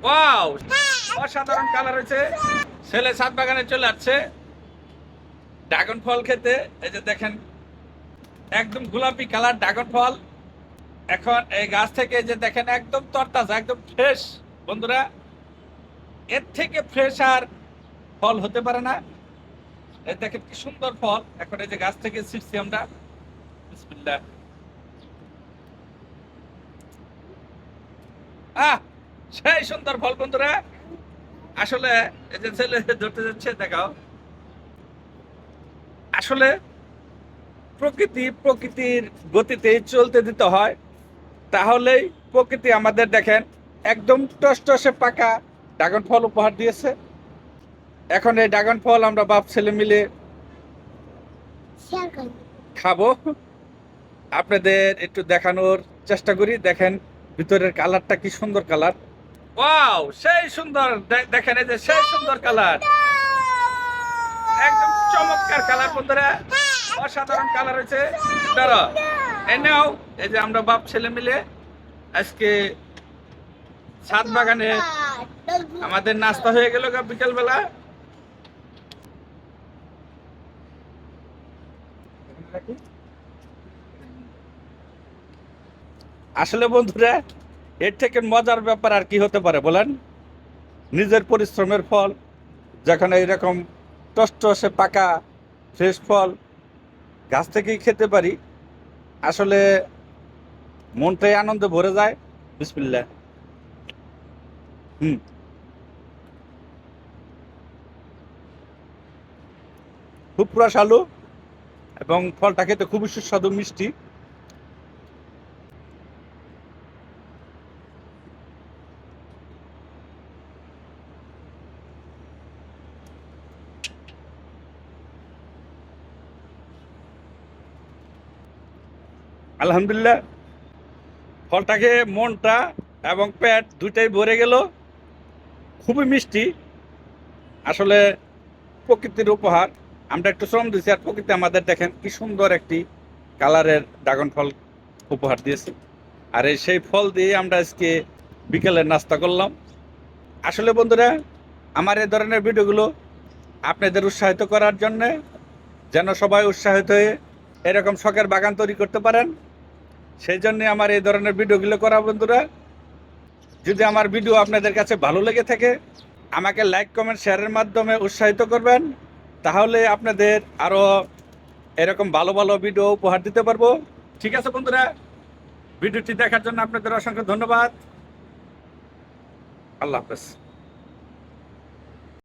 Wow, অসাধারণ colour হয়েছে। ছেলে ছাদ বাগানে চলে যাচ্ছে ড্রাগন ফল খেতে। এই যে দেখেন, একদম গোলাপি কালার ড্রাগন ফল। এখন এই গাছ থেকে যে দেখেন একদম তরতাজা, একদম ফ্রেশ। বন্ধুরা, এর থেকে ফ্রেশ আর ফল হতে পারে না। এই দেখেন কি সুন্দর ফল। এখন এই যে গাছ থেকে ছিঁড়ছি আমরা। বিসমিল্লাহ। আহ, সেই সুন্দর ফল বন্ধুরা। আসলে এই যে ছেলে ধরতে যাচ্ছে, দেখাও। আসলে প্রকৃতির গতিতে চলতে দিতে হয়, তাহলেই প্রকৃতি আমাদের দেখেন একদম টসটসে পাকা ড্রাগন ফল উপহার দিয়েছে। এখন এই ড্রাগন ফল আমরা বাপ ছেলে মিলে খাবো। আপনাদের একটু দেখানোর চেষ্টা করি। দেখেন ভিতরের কালারটা কি সুন্দর কালার। ওয়াও, সেই সুন্দর। দেখেন এই যে সেই সুন্দর কালার, একদম চমৎকার কালার বন্ধুরা। অসাধারণ কালার হয়েছে। ধরো, এই নাও। এই যে আমরা বাপ ছেলে মিলে আজকে ছাদ বাগানে আমাদের নাস্তা হয়ে গেল বিকেল বেলা। আসলে বন্ধুরা, এর থেকে মজার ব্যাপার আর কি হতে পারে বলেন? নিজের পরিশ্রমের ফল যখন এইরকম টসটসে পাকা ফ্রেশ ফল গাছ থেকেই খেতে পারি, আসলে মনটাই আনন্দে ভরে যায়। বিসমিল্লাহ। হুম, খুব রসালো এবং ফলটা খেতে খুবই সুস্বাদু, মিষ্টি। আলহামদুলিল্লাহ, ফলটাকে মনটা এবং পেট দুইটাই ভরে গেল। খুবই মিষ্টি। আসলে প্রকৃতির উপহার। আমরা একটু শ্রম দিয়েছি, আর প্রকৃতি আমাদের দেখেন কি সুন্দর একটি কালারের ড্রাগন ফল উপহার দিয়েছে। আর এই সেই ফল দিয়ে আমরা আজকে বিকেলের নাস্তা করলাম। আসলে বন্ধুরা, আমার এই ধরনের ভিডিওগুলো আপনাদের উৎসাহিত করার জন্যে, যেন সবাই উৎসাহিত হয়ে এরকম শখের বাগান তৈরি করতে পারেন, সেই জন্যে আমার এই ধরনের ভিডিওগুলো করা বন্ধুরা। যদি আমার ভিডিও আপনাদের কাছে ভালো লেগে থাকে, আমাকে লাইক কমেন্ট শেয়ারের মাধ্যমে উৎসাহিত করবেন। তাহলে আপনাদের আরও এরকম ভালো ভালো ভিডিও উপহার দিতে পারবো। ঠিক আছে বন্ধুরা, ভিডিওটি দেখার জন্য আপনাদের অসংখ্য ধন্যবাদ। আল্লাহ হাফেজ।